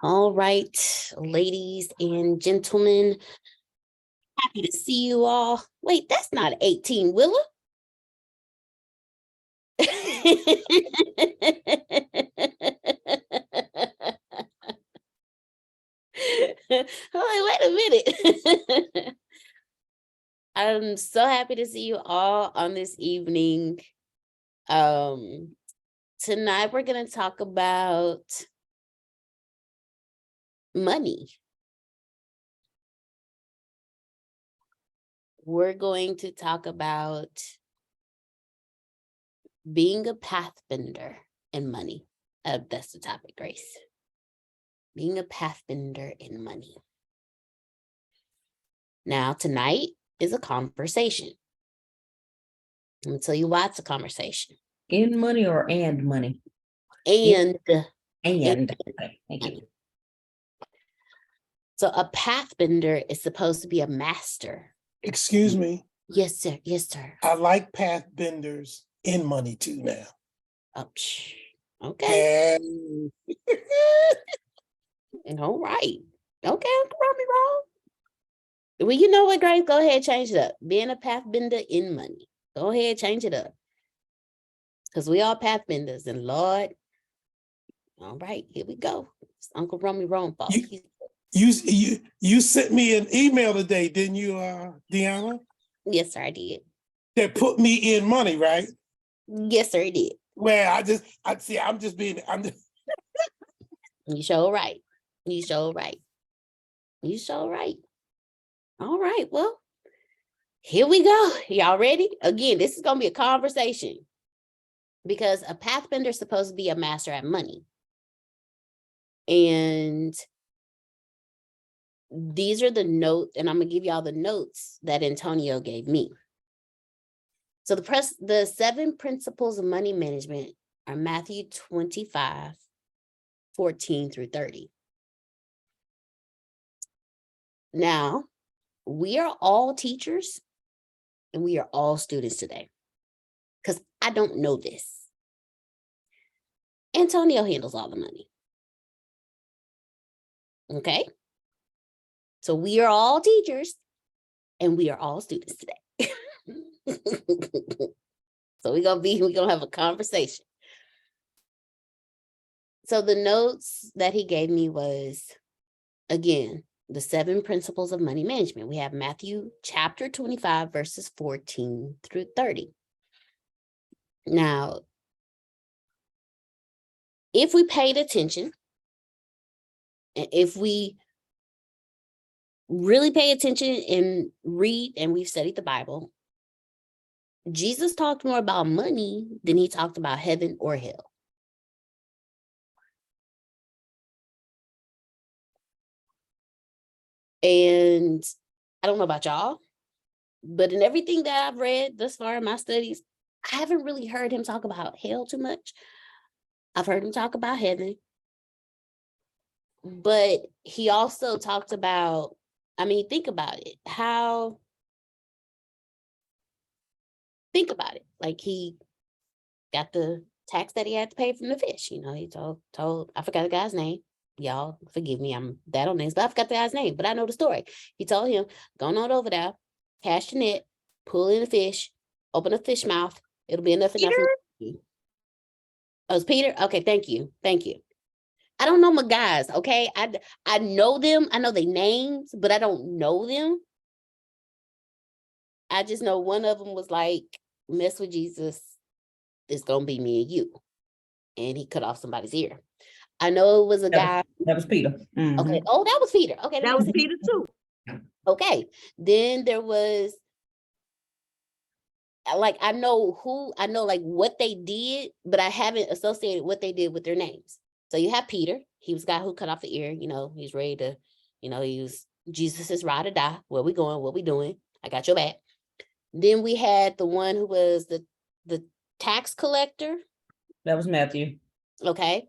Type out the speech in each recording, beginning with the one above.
All right, ladies and gentlemen, happy to see you all. Wait, that's not 18, Willa. Wait a minute. I'm so happy to see you all on this evening. Tonight we're going to talk about money. We're going to talk about being a pathbender in money. That's the topic, Grace. Being a pathbender in money. Now, tonight is a conversation. I'm going to tell you why it's a conversation. In money or and money? And. Okay, thank you. So a pathbender is supposed to be a master. Excuse me. Yes, sir. Yes, sir. I like pathbenders in money too now. Oh, okay. All right. Okay, Uncle Romy wrong. Well, you know what, Grace? Go ahead, change it up. Being a pathbender in money. Go ahead, change it up. Because we are pathbenders, and Lord. All right, here we go. It's Uncle Romy wrong fault. You sent me an email today, didn't you, Deanna? Yes, sir, I did. That put me in money, right? Yes, sir, I did. Well, I'm just. You sure right. You sure right. All right, well, here we go. Y'all ready? Again, this is going to be a conversation because a pathbender is supposed to be a master at money. And these are the notes, and I'm going to give y'all the notes that Antonio gave me. So the 7 principles of money management are Matthew 25, 14 through 30. Now, we are all teachers and we are all students today because I don't know this. Antonio handles all the money. Okay? So we are all teachers and we are all students today. So we're gonna have a conversation. So the notes that he gave me was, again, the 7 principles of money management. We have Matthew chapter 25, verses 14 through 30. Now, if we paid attention, and if we really pay attention and read, and we've studied the Bible, Jesus talked more about money than he talked about heaven or hell. And I don't know about y'all, but in everything that I've read thus far in my studies, I haven't really heard him talk about hell too much. I've heard him talk about heaven. But he also talked about, think about it. Think about it. Like he got the tax that he had to pay from the fish. You know, he told, I forgot the guy's name. Y'all forgive me, I'm bad on names, but I forgot the guy's name, but I know the story. He told him, go on over there, cast your net, pull in the fish, open a fish mouth. It'll be enough for you. Oh, it's Peter? Okay, thank you. I don't know my guys, okay? I know them. I know their names, but I don't know them. I just know one of them was like, mess with Jesus, it's going to be me and you. And he cut off somebody's ear. I know it was a guy. That was Peter. Mm-hmm. Okay. Oh, that was Peter. Okay. That was Peter too. Okay. Then there was, like, I know like what they did, but I haven't associated what they did with their names. So you have Peter. He was the guy who cut off the ear. You know, he's ready to, he was Jesus's ride or die. Where we going? What we doing? I got your back. Then we had the one who was the tax collector. That was Matthew. Okay.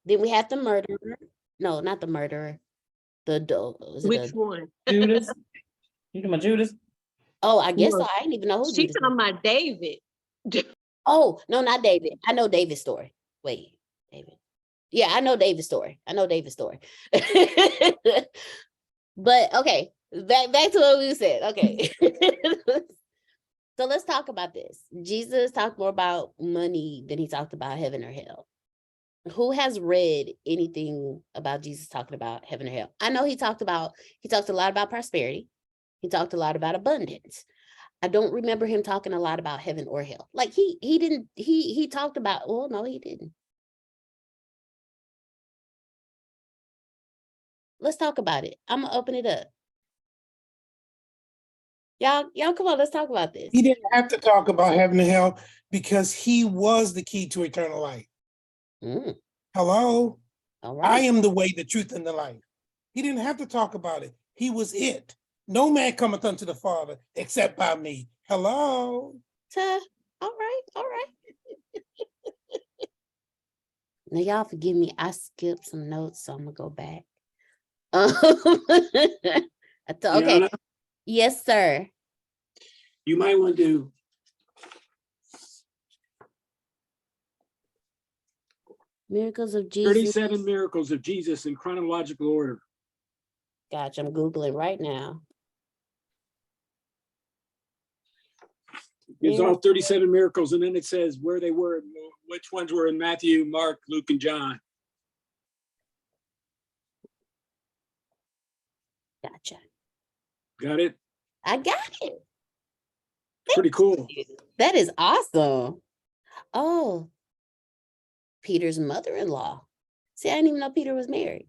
Then we had the murderer. No, not the murderer. Which one? Judas. You talking about Judas? Oh, I guess so. I didn't even know who She's Judas talking about David. Oh, no, not David. I know David's story. Wait, David. Yeah, I know David's story. But okay, back to what we said. Okay. So let's talk about this. Jesus talked more about money than he talked about heaven or hell. Who has read anything about Jesus talking about heaven or hell? I know he talked a lot about prosperity. He talked a lot about abundance. I don't remember him talking a lot about heaven or hell. Like he talked about, well, no, he didn't. Let's talk about it. I'm gonna open it up. Y'all come on, let's talk about this. He didn't have to talk about heaven and hell because he was the key to eternal life. Hello? All I right. am the way, the truth, and the life. He didn't have to talk about it. He was it. No man cometh unto the Father except by me. Hello? All right. Now y'all forgive me. I skipped some notes, so I'm gonna go back. Okay. Yana, Yes, sir. you might want to Miracles of Jesus. 37 miracles of Jesus in chronological order. Gotcha. I'm Googling right now. It's all 37 miracles, and then it says where they were, which ones were in Matthew, Mark, Luke, and John. Gotcha. Got it? I got it. Pretty cool. That is awesome. Oh, Peter's mother-in-law. See, I didn't even know Peter was married.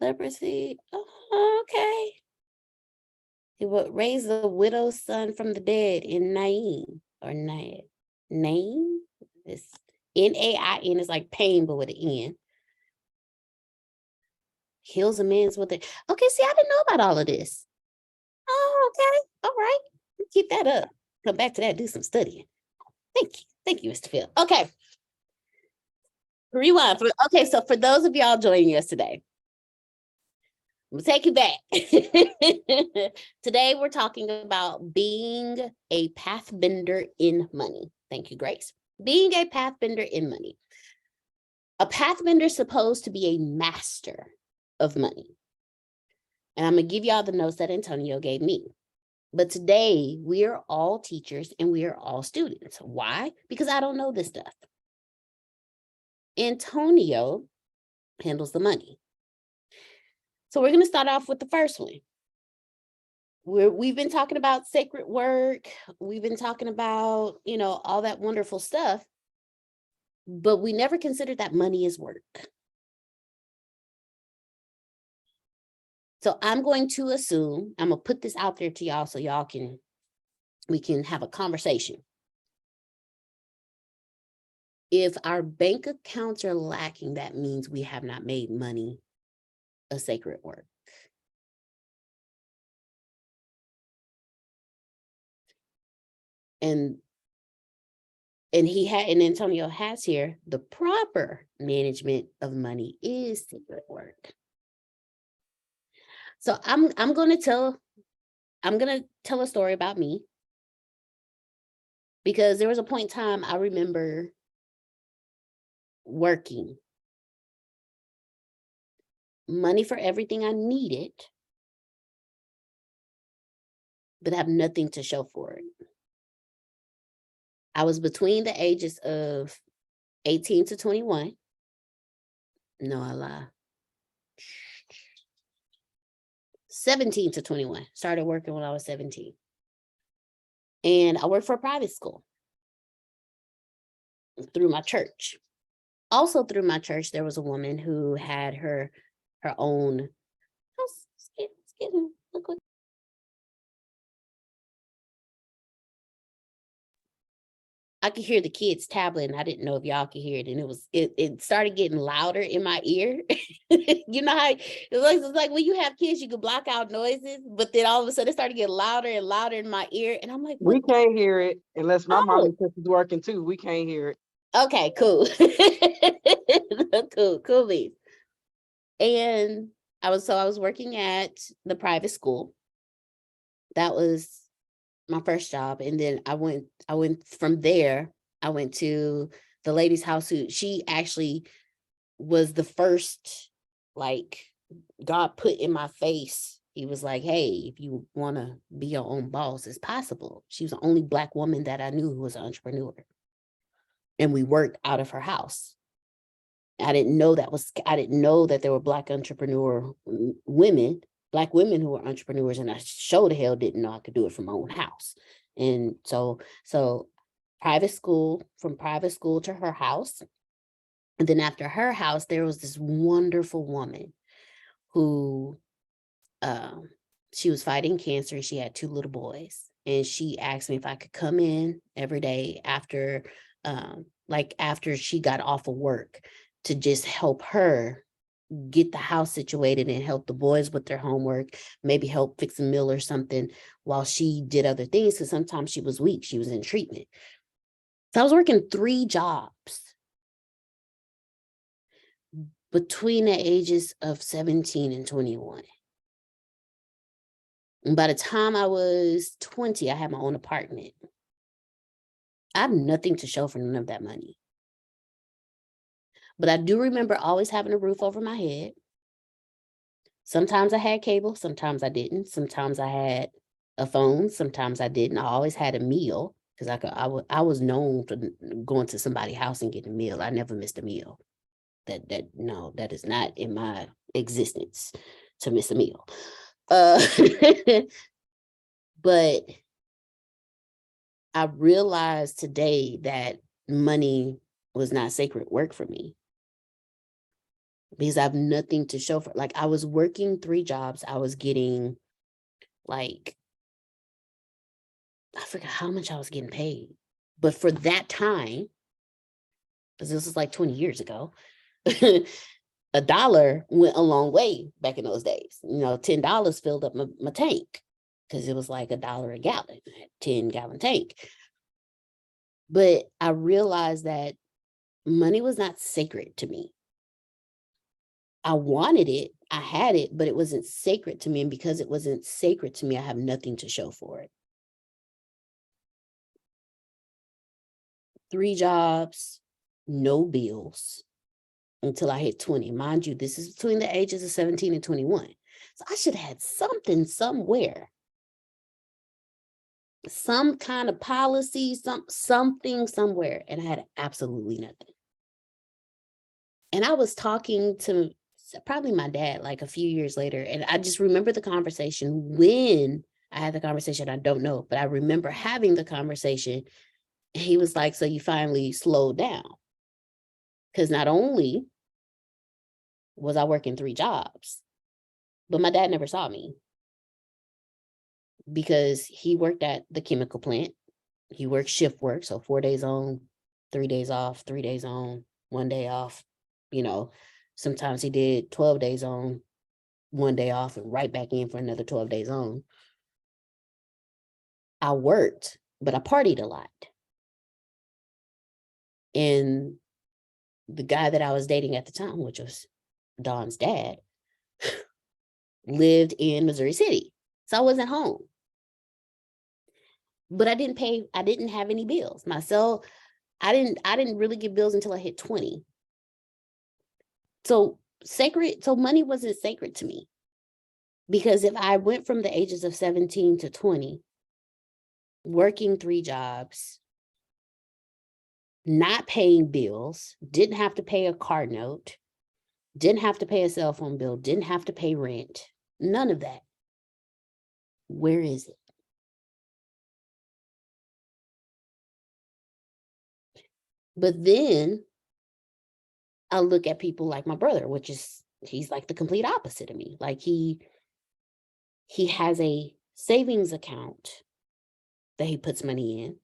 Leprosy. Oh, okay. He would raise the widow's son from the dead in Nain or Nain. It's Nain is like pain, but with an N. Heals a man's with it. Okay, see, I didn't know about all of this. Oh, okay. All right. Keep that up. Come back to that, do some studying. Thank you. Thank you, Mr. Phil. Okay. Rewind. Okay, so for those of y'all joining us today, I'm gonna take you back. Today, we're talking about being a pathbender in money. Thank you, Grace. Being a pathbender in money. A pathbender is supposed to be a master of money. And I'm going to give y'all the notes that Antonio gave me. But today, we are all teachers and we are all students. Why? Because I don't know this stuff. Antonio handles the money. So we're going to start off with the first one. We've been talking about sacred work. We've been talking about, all that wonderful stuff. But we never considered that money is work. So I'm going to assume, I'm going to put this out there to y'all so we can have a conversation. If our bank accounts are lacking, that means we have not made money a sacred work. And Antonio has here, the proper management of money is sacred work. So I'm going to tell a story about me, because there was a point in time I remember working money for everything I needed, but have nothing to show for it. I was between the ages of 18 to 21. No, I lie. 17 to 21. Started working when I was 17. And I worked for a private school through my church. Also through my church, there was a woman who had her own. I could hear the kids tablet, and I didn't know if y'all could hear it. And it started getting louder in my ear. You know how it's like when you have kids, you can block out noises, but then all of a sudden it started getting louder and louder in my ear. And I'm like, we can't hear it unless my Oh. monitor is working too. We can't hear it. Okay, cool. cool beans. And I was working at the private school. That was my first job. And then I went from there, I went to the lady's house who she actually was the first, like, God put in my face. He was like, hey, if you want to be your own boss, it's possible. She was the only Black woman that I knew who was an entrepreneur. And we worked out of her house. I didn't know that there were Black entrepreneur women, Black women who were entrepreneurs, and I sure the hell didn't know I could do it from my own house. And so from private school to her house. And then after her house, there was this wonderful woman who, she was fighting cancer. She had 2 little boys. And she asked me if I could come in every day after she got off of work to just help her get the house situated and help the boys with their homework, maybe help fix a meal or something while she did other things, because sometimes she was weak. She was in treatment. So I was working 3 jobs between the ages of 17 and 21. And by the time I was 20, I had my own apartment. I have nothing to show for none of that money. But I do remember always having a roof over my head. Sometimes I had cable, sometimes I didn't. Sometimes I had a phone, sometimes I didn't. I always had a meal because I was known for going to somebody's house and getting a meal. I never missed a meal. That is not in my existence to miss a meal. But I realized today that money was not sacred work for me, because I have nothing to show for. Like, I was working 3 jobs. I was getting, like, I forgot how much I was getting paid. But for that time, because this was like 20 years ago, $1 went a long way back in those days. $10 filled up my tank, because it was like $1 a gallon, 10-gallon tank. But I realized that money was not sacred to me. I wanted it, I had it, but it wasn't sacred to me. And because it wasn't sacred to me, I have nothing to show for it. 3 jobs, no bills until I hit 20. Mind you, this is between the ages of 17 and 21. So I should have had something somewhere. Some kind of policy, something somewhere. And I had absolutely nothing. And I was talking to probably my dad like a few years later. And I just remember the conversation. When I had the conversation, I don't know, but I remember having the conversation. And he was like, so you finally slowed down. Because not only was I working 3 jobs, but my dad never saw me, because he worked at the chemical plant. He worked shift work. So 4 days on, 3 days off, 3 days on, 1 day off. Sometimes he did 12 days on, 1 day off, and right back in for another 12 days on. I worked, but I partied a lot. And the guy that I was dating at the time, which was Dawn's dad, lived in Missouri City. So I wasn't home. But I didn't have any bills. I didn't really get bills until I hit 20. So money wasn't sacred to me. Because if I went from the ages of 17 to 20, working 3 jobs, not paying bills, didn't have to pay a car note, didn't have to pay a cell phone bill, didn't have to pay rent, none of that. Where is it? But then I look at people like my brother, he's like the complete opposite of me. Like he has a savings account that he puts money in.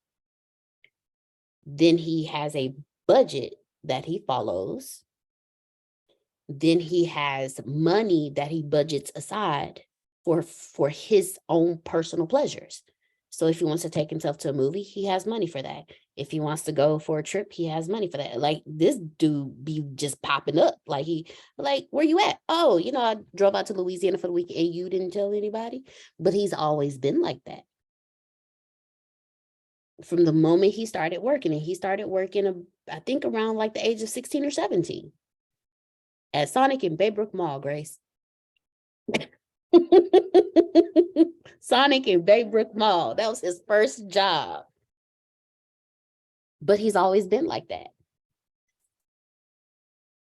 Then he has a budget that he follows. Then he has money that he budgets aside for his own personal pleasures. So if he wants to take himself to a movie, he has money for that. If he wants to go for a trip, he has money for that. Like, this dude be just popping up. Like, where you at? Oh, I drove out to Louisiana for the week and you didn't tell anybody. But he's always been like that. From the moment he started working, and he started working I think around like the age of 16 or 17 at Sonic and Baybrook Mall, Grace. Sonic and Baybrook Mall. That was his first job. But he's always been like that.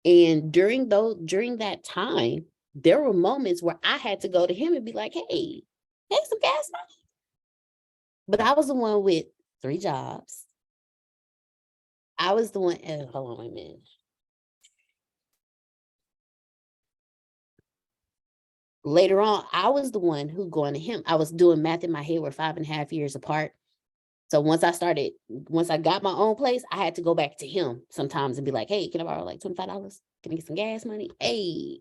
And during that time, there were moments where I had to go to him and be like, hey, some gas money. But I was the one with 3 jobs. I was the one, hold on, wait a minute. Later on, I was the one who going to him. I was doing math in my head. We're 5.5 years apart. So once I got my own place, I had to go back to him sometimes and be like, hey, can I borrow like $25? Can I get some gas money? Hey,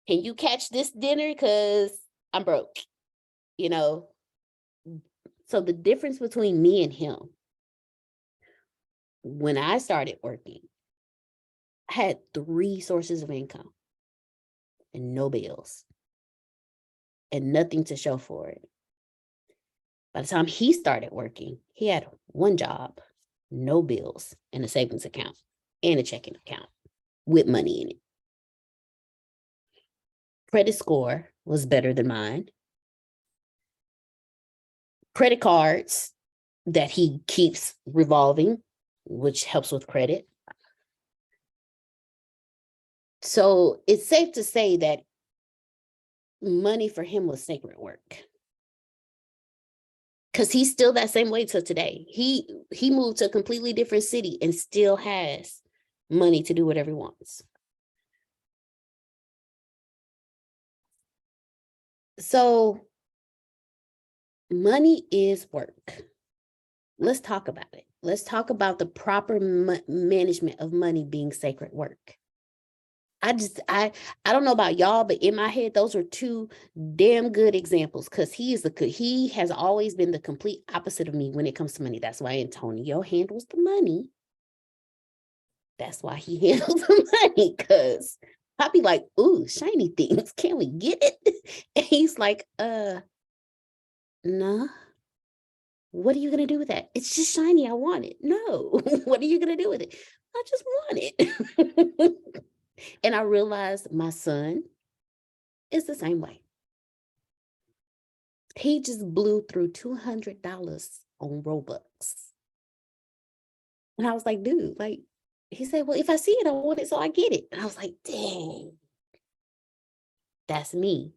can you catch this dinner? Because I'm broke, you know? So the difference between me and him, when I started working, I had 3 sources of income and no bills and nothing to show for it. By the time he started working, he had 1 job, no bills, and a savings account and a checking account with money in it. Credit score was better than mine. Credit cards that he keeps revolving, which helps with credit. So it's safe to say that money for him was sacred work. Because he's still that same way till today. He moved to a completely different city and still has money to do whatever he wants. So money is work. Let's talk about it. Let's talk about the proper management of money being sacred work. I don't know about y'all, but in my head, those are 2 damn good examples because he has always been the complete opposite of me when it comes to money. That's why Antonio handles the money. That's why he handles the money, because I'll be like, ooh, shiny things. Can we get it? And he's like, nah. What are you going to do with that? It's just shiny. I want it. No. What are you going to do with it? I just want it. And I realized my son is the same way. He just blew through $200 on Robux. And I was like, dude, like, he said, well, if I see it, I want it, so I get it. And I was like, dang, that's me.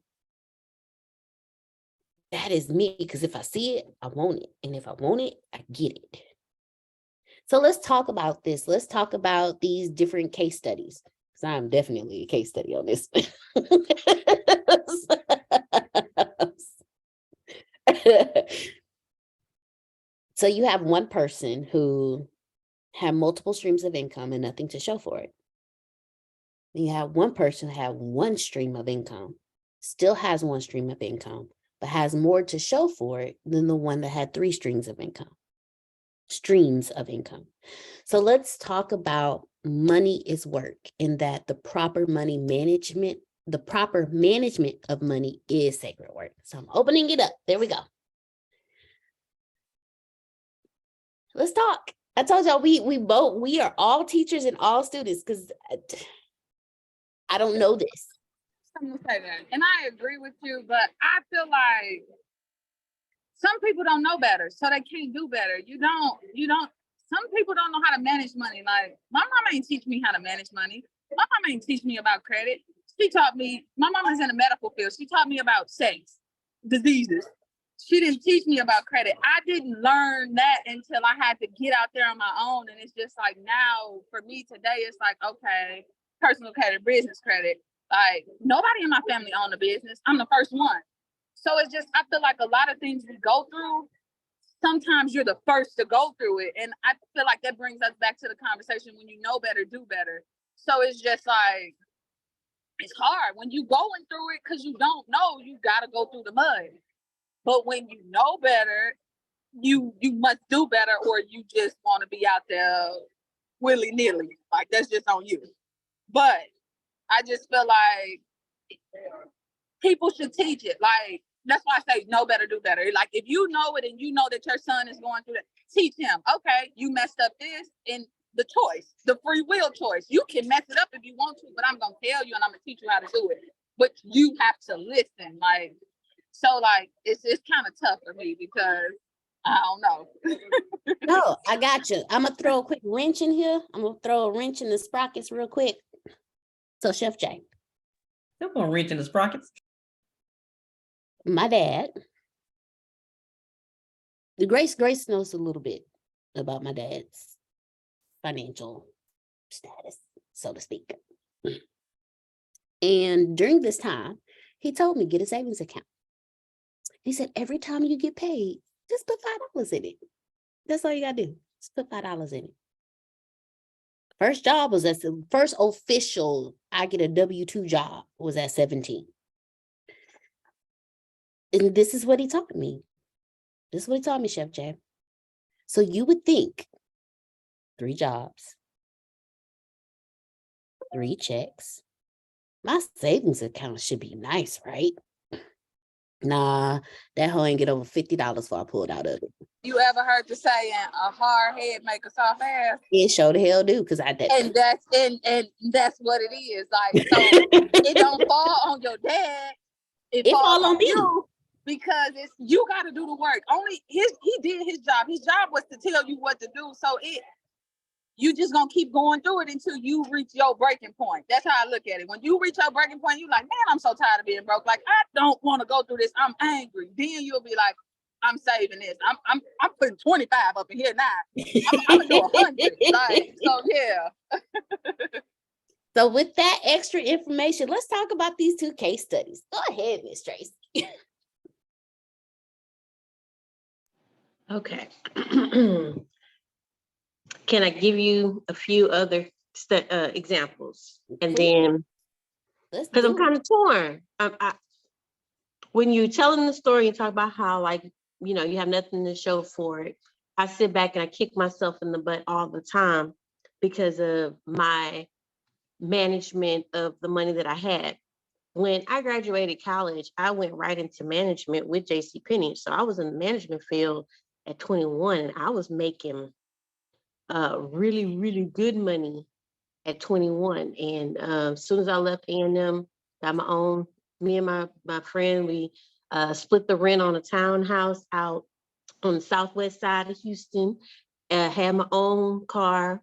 That is me, because if I see it, I want it. And if I want it, I get it. So let's talk about this. Let's talk about these different case studies. Because I'm definitely a case study on this. So you have one person who had multiple streams of income and nothing to show for it. And you have one person who had 1 stream of income, still has 1 stream of income, but has more to show for it than the one that had 3 streams of income. So let's talk about money is work, and that the proper management of money is sacred work. So I'm opening it up. There we go. Let's talk. I told y'all we are all teachers and all students, because I don't know this. I'm gonna say that, and I agree with you, but I feel like some people don't know better, so they can't do better. You don't. Some people don't know how to manage money. Like, my mama ain't teach me how to manage money. My mama ain't teach me about credit. She taught me. My mama's in the medical field. She taught me about sex, diseases. She didn't teach me about credit. I didn't learn that until I had to get out there on my own. And it's just like, now for me today, it's like, okay, personal credit, business credit. Like, nobody in my family owned a business. I'm the first one. So it's just, I feel like a lot of things we go through, sometimes you're the first to go through it. And I feel like that brings us back to the conversation, when you know better, do better. So it's just like, it's hard when you going through it because you don't know, you got to go through the mud. But when you know better, you must do better, or you just want to be out there willy-nilly. Like, that's just on you. But I just feel like people should teach it. Like, that's why I say know better, do better. Like if you know it and you know that your son is going through that, teach him. Okay, you messed up this, and the choice, the free will choice. You can mess it up if you want to, but I'm gonna tell you and I'm gonna teach you how to do it. But you have to listen. Like so, like it's kind of tough for me because I don't know. No, I got you. I'm gonna throw a quick wrench in here. I'm gonna throw a wrench in the sprockets real quick. So Chef J, They're gonna reach in the sprockets. my dad, the Grace knows a little bit about my dad's financial status, so to speak. And during this time, he told me get a savings account. He said every time you get paid, just put $5 in it. That's all you gotta do. Just put $5 in it. First job was at the first official, I get a W-2 job was at 17. And this is what he taught me. This is what he taught me, Chef J. So you would think 3 jobs, 3 checks. My savings account should be nice, right? Nah, that hoe ain't get over $50 before I pulled out of it. You ever heard the saying a hard head make a soft ass? It sure the hell do, because I did. And that's what it is. Like so it don't fall on your dad. It falls on you because it's you got to do the work. Only he did his job. His job was to tell you what to do. So you just gonna keep going through it until you reach your breaking point. That's how I look at it. When you reach your breaking point, you like, man, I'm so tired of being broke. Like I don't want to go through this. I'm angry. Then you'll be like, I'm saving this. I'm putting 25 up in here now. I'm gonna do 100. Like so, yeah. So with that extra information, let's talk about these 2 case studies. Go ahead, Miss Tracy. Okay. Can I give you a few other examples? And then, Let's because I'm do it. kind of torn. When you're telling the story and talk about how, like, you know, you have nothing to show for it, I sit back and I kick myself in the butt all the time because of my management of the money that I had. When I graduated college, I went right into management with JCPenney. So I was in the management field at 21 and I was making really, really good money at 21. And as soon as I left A&M, got my own, me and my friend, we split the rent on a townhouse out on the southwest side of Houston, had my own car,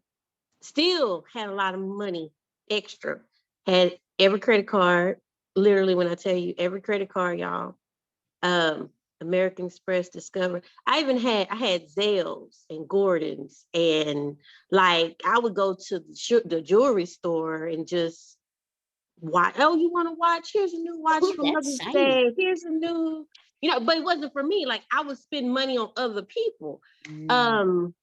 still had a lot of money extra, had every credit card, literally when I tell you every credit card, y'all, American Express, Discover. I had Zales and Gordons, and like I would go to the jewelry store and just watch. Oh, you want to watch? Here's a new watch from Mother's Day. Here's a new, you know. But it wasn't for me. Like I would spend money on other people. And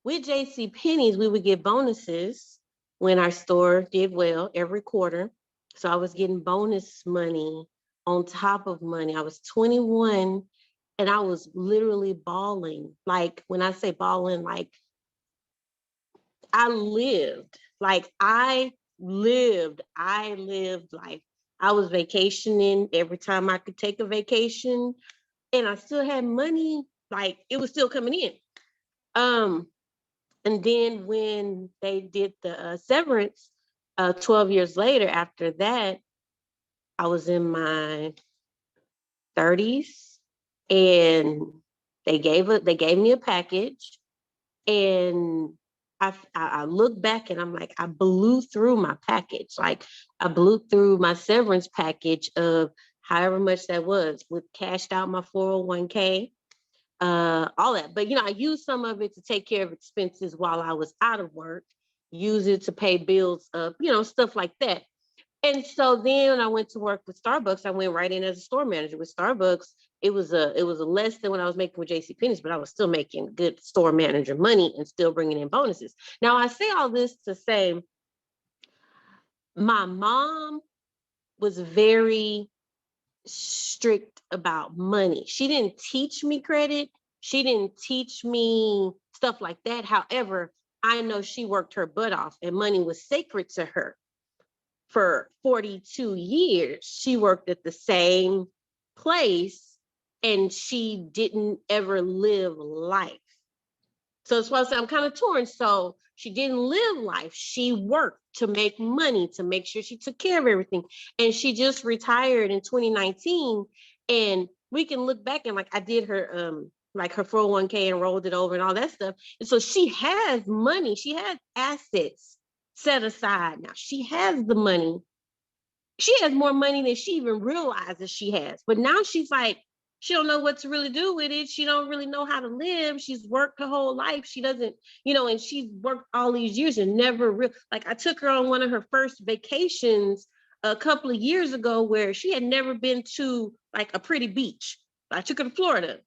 with JCPenney's, we would get bonuses when our store did well every quarter. So I was getting bonus money on top of money. I was 21 and I was literally balling. Like when I say balling, like I lived like I lived like I was vacationing every time I could take a vacation, and I still had money, like it was still coming in. And then when they did the severance 12 years later, after that, I was in my 30s, and they gave me a package, and I look back and I'm like, I blew through my package. Like I blew through my severance package of however much that was, with cashed out my 401k, all that. But, you know, I used some of it to take care of expenses while I was out of work, use it to pay bills up, you know, stuff like that. And so then when I went to work with Starbucks, I went right in as a store manager with Starbucks. It was a less than what I was making with JCPenney's, but I was still making good store manager money and still bringing in bonuses. Now I say all this to say, my mom was very strict about money. She didn't teach me credit. She didn't teach me stuff like that. However, I know she worked her butt off and money was sacred to her. for 42 years, she worked at the same place and she didn't ever live life. So it's why I say I'm kind of torn. So she didn't live life. She worked to make money, to make sure she took care of everything. And she just retired in 2019. And we can look back and like I did her like her 401k and rolled it over and all that stuff. And so she has money, she has assets set aside. Now she has the money. She has more money than she even realizes she has. But now she's like, she don't know what to really do with it. She don't really know how to live. She's worked her whole life. She doesn't, and she's worked all these years and never like I took her on one of her first vacations a couple of years ago where she had never been to like a pretty beach. I took her to Florida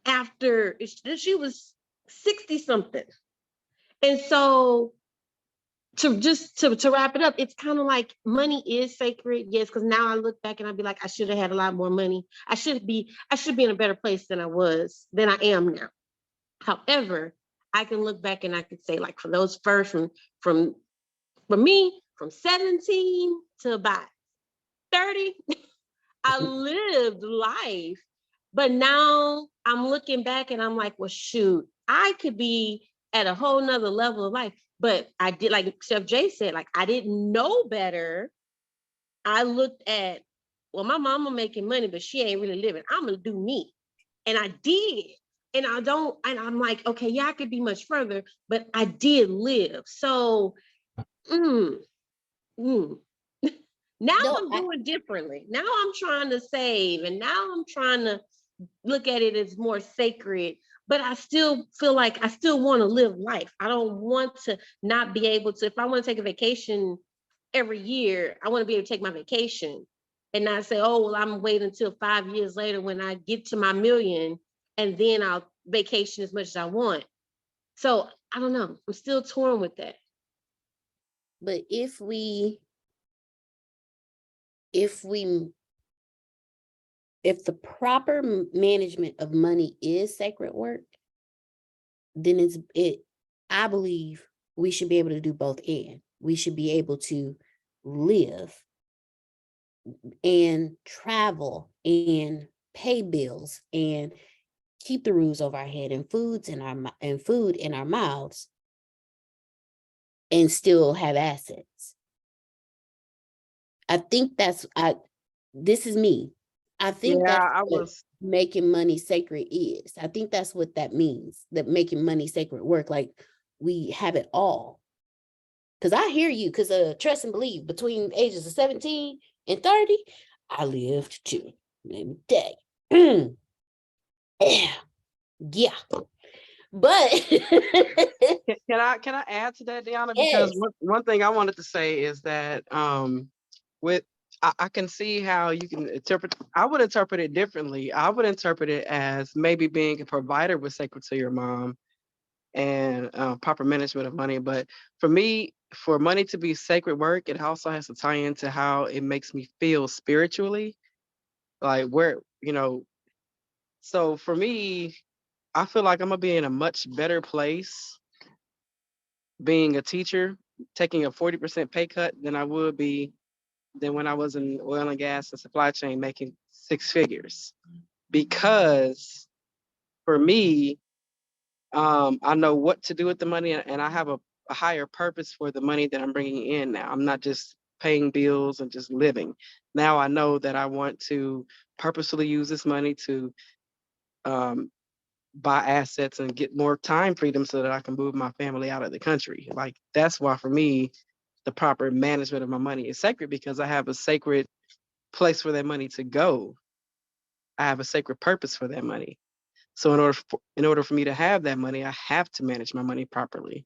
after she was 60 something. And so to wrap it up, it's kind of like money is sacred, yes. Because now I look back and I'd be like, I should have had a lot more money. I should be in a better place than I am now. However, I can look back and I could say, like, for those first from 17 to about 30, I lived life. But now I'm looking back and I'm like, well, shoot, I could be at a whole nother level of life. But I did, like Chef Jay said, like, I didn't know better. I looked at, well, my mama making money, but she ain't really living. I'm going to do me. And I did. And I'm like, okay, yeah, I could be much further, but I did live. So, now I'm doing differently. Now I'm trying to save, and now I'm trying to look at it as more sacred, but I still feel like I still want to live life. I don't want to not be able to, if I want to take a vacation every year, I want to be able to take my vacation and not say, oh, well, I'm waiting until 5 years later when I get to my million and then I'll vacation as much as I want. So I don't know. I'm still torn with that. But if the proper management of money is sacred work, then I believe we should be able to do both. And we should be able to live and travel and pay bills and keep the roofs over our head and food in our mouths and still have assets. I think this is me. I think that's making money sacred is. I think that's what that means, that making money sacred work. Like, we have it all. Because I hear you, because trust and believe, between ages of 17 and 30, I lived too. Let me tell you. Yeah. But Can I add to that, Deanna? Because yes. one thing I wanted to say is that I can see how you can interpret. I would interpret it differently. I would interpret it as maybe being a provider was sacred to your mom and proper management of money. But for me, for money to be sacred work, it also has to tie into how it makes me feel spiritually. Like so for me, I feel like I'm gonna be in a much better place being a teacher, taking a 40% pay cut than I would be than when I was in oil and gas and supply chain making six figures. Because for me, I know what to do with the money and I have a higher purpose for the money that I'm bringing in now. I'm not just paying bills and just living. Now I know that I want to purposefully use this money to buy assets and get more time freedom so that I can move my family out of the country. Like, that's why for me, the proper management of my money is sacred, because I have a sacred place for that money to go. I have a sacred purpose for that money. So in order for me to have that money, I have to manage my money properly.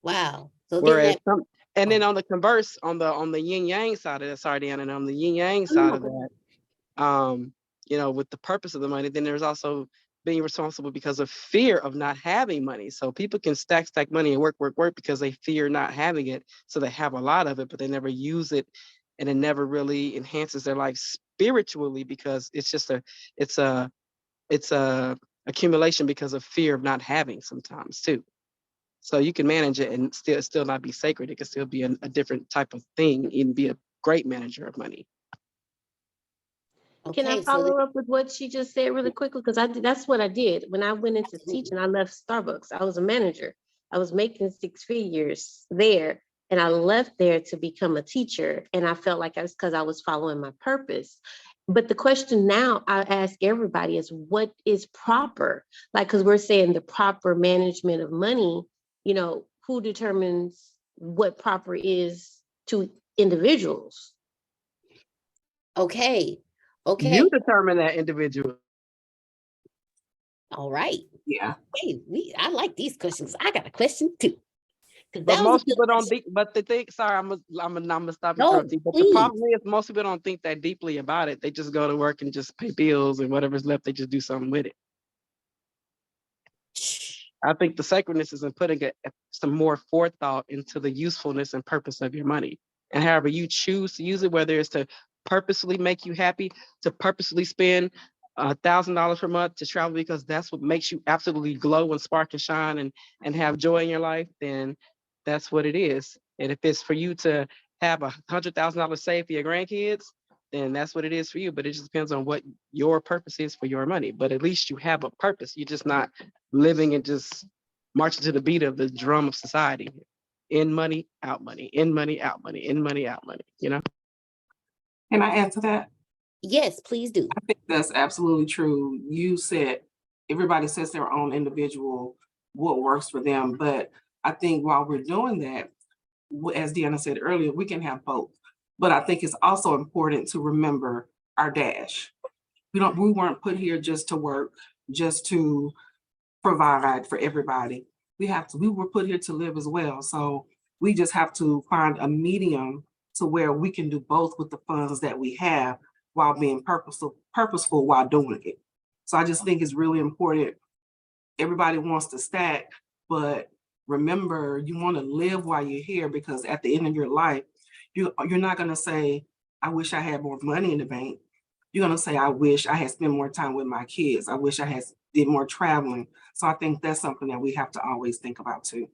Wow. So Whereas then and then on the converse, on the yin yang side of that, sorry, Deanna, and on the yin yang side of that, with the purpose of the money, then there's also being responsible because of fear of not having money. So people can stack money and work because they fear not having it. So they have a lot of it, but they never use it, and it never really enhances their life spiritually, because it's a accumulation because of fear of not having sometimes too. So you can manage it and still not be sacred. It can still be a different type of thing and be a great manager of money. Can I Okay, so follow up with what she just said really quickly? Because that's what I did. When I went into teaching, I left Starbucks. I was a manager. I was making 6 figures there. And I left there to become a teacher. And I felt like it's because I was following my purpose. But the question now I ask everybody is what is proper? Like, because we're saying the proper management of money, you know, who determines what proper is to individuals? okay, You determine that individual. all right. Yeah. Hey, I like these questions. I got a question too. 'Cause But that was a most good people don't question. think, but the thing, sorry, I'm gonna stop No, interrupting. But the please. problem is most people don't think that deeply about it. They just go to work and just pay bills and whatever's left, they just do something with it. I think the sacredness is in putting some more forethought into the usefulness and purpose of your money. And however you choose to use it, whether it's to purposely make you happy, to purposely spend $1,000 per month to travel because that's what makes you absolutely glow and spark and shine and have joy in your life, then that's what it is. And if it's for you to have $100,000 saved for your grandkids, then that's what it is for you. But it just depends on what your purpose is for your money. But at least you have a purpose. You're just not living and just marching to the beat of the drum of society. In money, out money, in money, out money, in money, out money, you know? Can I add to that? Yes, please do. I think that's absolutely true. You said everybody sets their own individual what works for them. But I think while we're doing that, as Deanna said earlier, we can have both. But I think it's also important to remember our dash. We weren't put here just to work, just to provide for everybody. We were put here to live as well. So we just have to find a medium to where we can do both with the funds that we have while being purposeful while doing it. So I just think it's really important. Everybody wants to stack, but remember, you want to live while you're here, because at the end of your life, you're not going to say, I wish I had more money in the bank. You're going to say, I wish I had spent more time with my kids. I wish I had did more traveling. So I think that's something that we have to always think about too.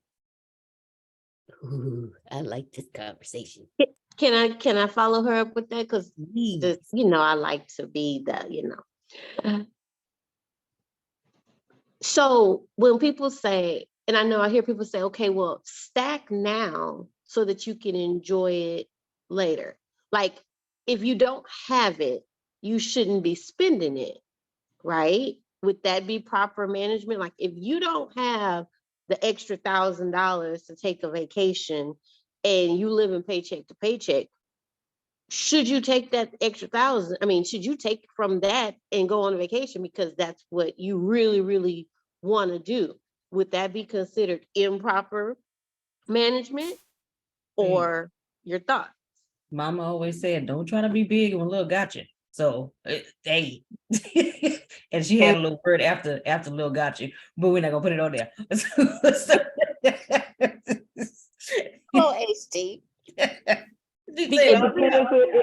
Ooh, I like this conversation. Can I follow her up with that? Because Please. you know, I like to be the, you know. So when people say, and I know I hear people say, okay, well, stack now so that you can enjoy it later. Like if you don't have it, you shouldn't be spending it, right? Would that be proper management? Like if you don't have the extra $1,000 to take a vacation and you live in paycheck to paycheck, should you take that extra 1,000? I mean, should you take from that and go on a vacation because that's what you really, really want to do? Would that be considered improper management or your thoughts? Mama always said, don't try to be big when little got you. So, hey, and she had a little word after little got you, but we're not gonna put it on there. Oh, HT. She said,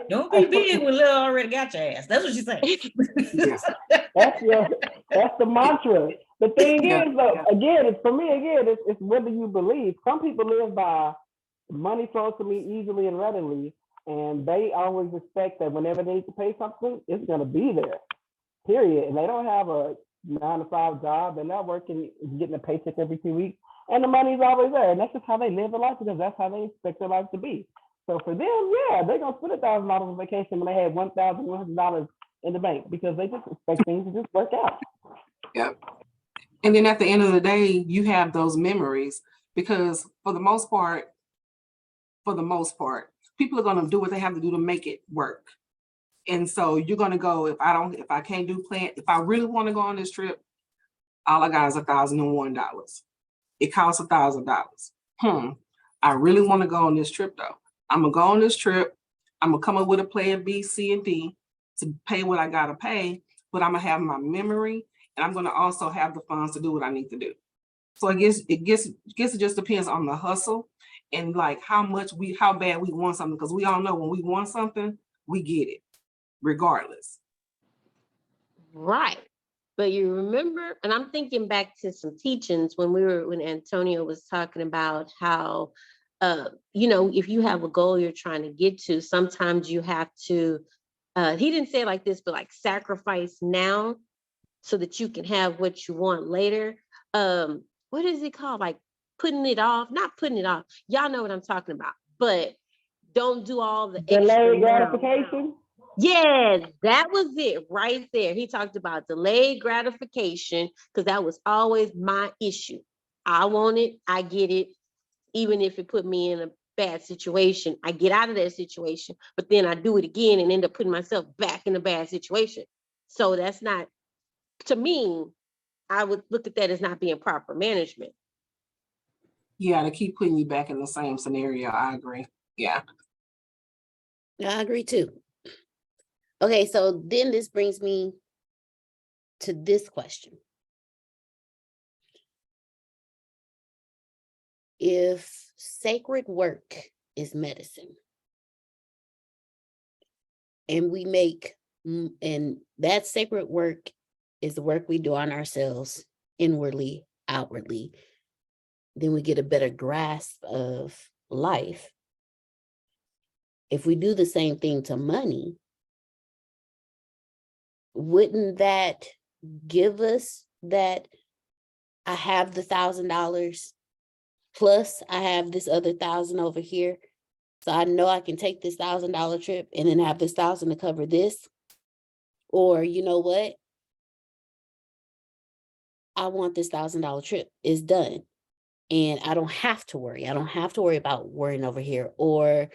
don't be big when little already got your ass. That's what she said. That's the mantra. The thing Yeah. is, though, again, it's for me. Again, it's whether you believe. Some people live by money flows to me easily and readily, and they always expect that whenever they need to pay something, it's going to be there. Period. And they don't have a 9-to-5 job. They're not working, getting a paycheck every 2 weeks, and the money's always there. And that's just how they live their life, because that's how they expect their life to be. So for them, yeah, they're gonna spend $1,000 on vacation when they had $1,100 in the bank, because they just expect things to just work out. Yep. And then at the end of the day, you have those memories, because for the most part, people are gonna do what they have to do to make it work. And so you're gonna go, if I can't do plan, if I really want to go on this trip, all I got is $1,001. It costs $1,000. I really want to go on this trip though. I'm gonna go on this trip. I'm gonna come up with a plan B, C, and D to pay what I gotta pay, but I'm gonna have my memory, and I'm gonna also have the funds to do what I need to do. So I guess it just depends on the hustle and like how bad we want something, because we all know when we want something, we get it, regardless. Right. But you remember, and I'm thinking back to some teachings when Antonio was talking about how, if you have a goal you're trying to get to, sometimes you have to, he didn't say it like this, but like sacrifice now so that you can have what you want later. What is it called? Like putting it off, not putting it off. Y'all know what I'm talking about, but don't do all the extra Delayed now. gratification. Yes, that was it right there. He talked about delayed gratification because that was always my issue. I want it, I get it, even if it put me in a bad situation. I get out of that situation, but then I do it again and end up putting myself back in a bad situation. So that's not, to me, I would look at that as not being proper management. Yeah, to keep putting you back in the same scenario. I agree. Yeah. I agree too. Okay, so then this brings me to this question. If sacred work is medicine, and we make, and that sacred work is the work we do on ourselves, inwardly, outwardly, then we get a better grasp of life. If we do the same thing to money, wouldn't that give us that I have the $1,000 plus I have this other 1,000 over here? So I know I can take this $1,000 trip and then have this 1,000 to cover this. Or you know what? I want this $1,000 trip. It's done. And I don't have to worry. I don't have to worry about worrying over here. Or